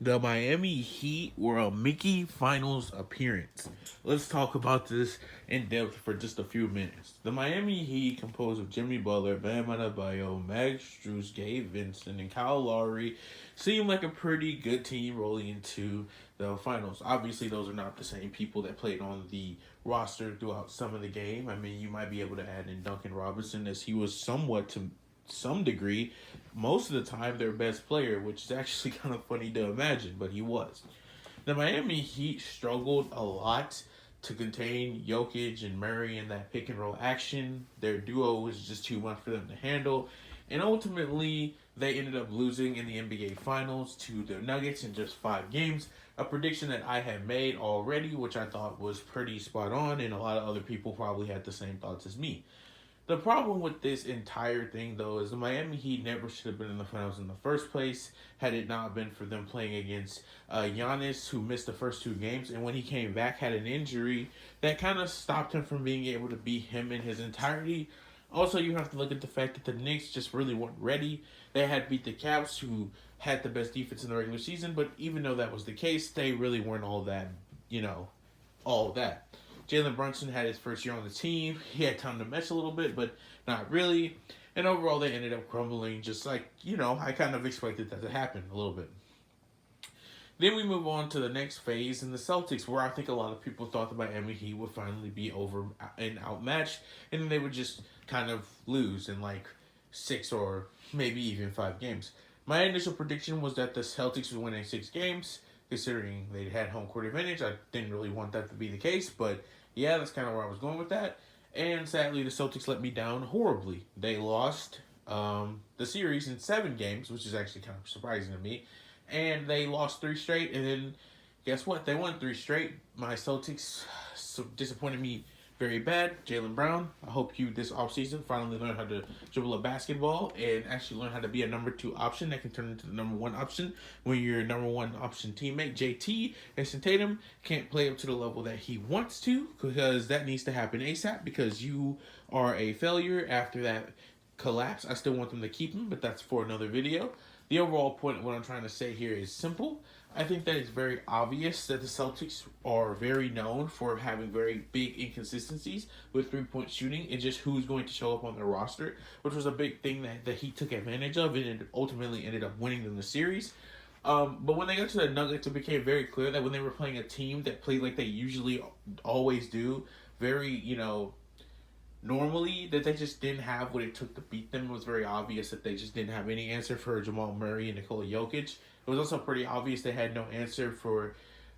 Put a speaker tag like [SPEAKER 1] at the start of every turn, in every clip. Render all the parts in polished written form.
[SPEAKER 1] The Miami Heat were a Mickey Finals appearance. Let's talk about this in depth for just a few minutes. The Miami Heat, composed of Jimmy Butler, Bam Adebayo, Max Strus, Gabe Vincent, and Kyle Lowry, seemed like a pretty good team rolling into the finals. Obviously, those are not the same people that played on the roster throughout some of the game. I mean, you might be able to add in Duncan Robinson, as he was somewhat to some degree, most of the time, their best player, which is actually kind of funny to imagine, but he was. The Miami Heat struggled a lot to contain Jokic and Murray in that pick and roll action. Their duo was just too much for them to handle. And ultimately, they ended up losing in the NBA Finals to the Nuggets in just 5 games. A prediction that I had made already, which I thought was pretty spot on, and a lot of other people probably had the same thoughts as me. The problem with this entire thing, though, is the Miami Heat never should have been in the finals in the first place had it not been for them playing against Giannis, who missed the first 2 games, and when he came back, had an injury that kind of stopped him from being able to beat him in his entirety. Also, you have to look at the fact that the Knicks just really weren't ready. They had beat the Cavs, who had the best defense in the regular season, but even though that was the case, they really weren't all that, you know, all that. Jalen Brunson had his first year on the team. He had time to mesh a little bit, but not really. And overall, they ended up crumbling, just like, I kind of expected that to happen a little bit. Then we move on to the next phase in the Celtics, where I think a lot of people thought the Miami Heat would finally be over and outmatched, and then they would just kind of lose in like 6 or maybe even 5 games. My initial prediction was that the Celtics would win in 6 games, considering they had home court advantage. I didn't really want that to be the case, but yeah, that's kind of where I was going with that. And sadly, the Celtics let me down horribly. They lost the series in 7 games, which is actually kind of surprising to me, and they lost 3 straight. And then guess what? They won 3 straight. My Celtics disappointed me very bad. Jaylen Brown, I hope you this offseason finally learn how to dribble a basketball and actually learn how to be a number 2 option that can turn into the number 1 option when your number 1 option teammate, JT, Jason Tatum, can't play up to the level that he wants to, because that needs to happen ASAP, because you are a failure after that collapse. I still want them to keep him, but that's for another video. The overall point of what I'm trying to say here is simple. I think that it's very obvious that the Celtics are very known for having very big inconsistencies with 3-point shooting and just who's going to show up on their roster, which was a big thing that he took advantage of and it ultimately ended up winning them the series. But when they got to the Nuggets, it became very clear that when they were playing a team that played like they usually always do, very, normally, that they just didn't have what it took to beat them. It was very obvious that they just didn't have any answer for Jamal Murray and Nikola Jokic. It was also pretty obvious they had no answer for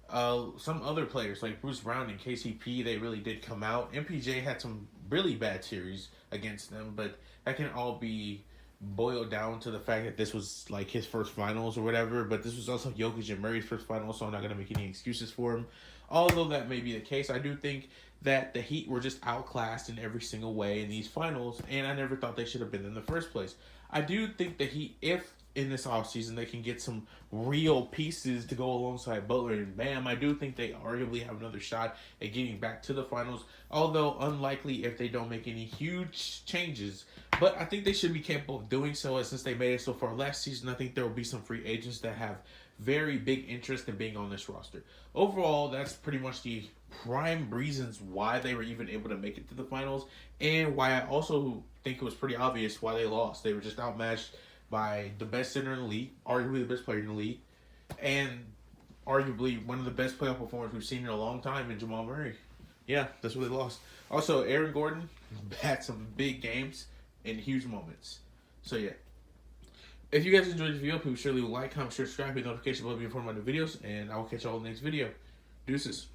[SPEAKER 1] some other players like Bruce Brown and KCP. They really did come out. MPJ had some really bad series against them, but that can all be boiled down to the fact that this was like his first finals or whatever. But this was also Jokic and Murray's first finals, so I'm not going to make any excuses for him. Although that may be the case, I do think that the Heat were just outclassed in every single way in these finals, and I never thought they should have been in the first place. I do think the Heat, if in this offseason they can get some real pieces to go alongside Butler and Bam, I do think they arguably have another shot at getting back to the finals, although unlikely if they don't make any huge changes. But I think they should be capable of doing so, and since they made it so far last season, I think there will be some free agents that have very big interest in being on this roster. Overall, that's pretty much the prime reasons why they were even able to make it to the finals, and why I also think it was pretty obvious why they lost. They were just outmatched by the best center in the league, arguably the best player in the league, and arguably one of the best playoff performers we've seen in a long time in Jamal Murray. Yeah, that's what they lost. Also, Aaron Gordon had some big games and huge moments. So yeah. If you guys enjoyed this video, please surely like, comment, share, subscribe, hit the notification bell to be informed about the videos, and I will catch y'all in the next video. Deuces.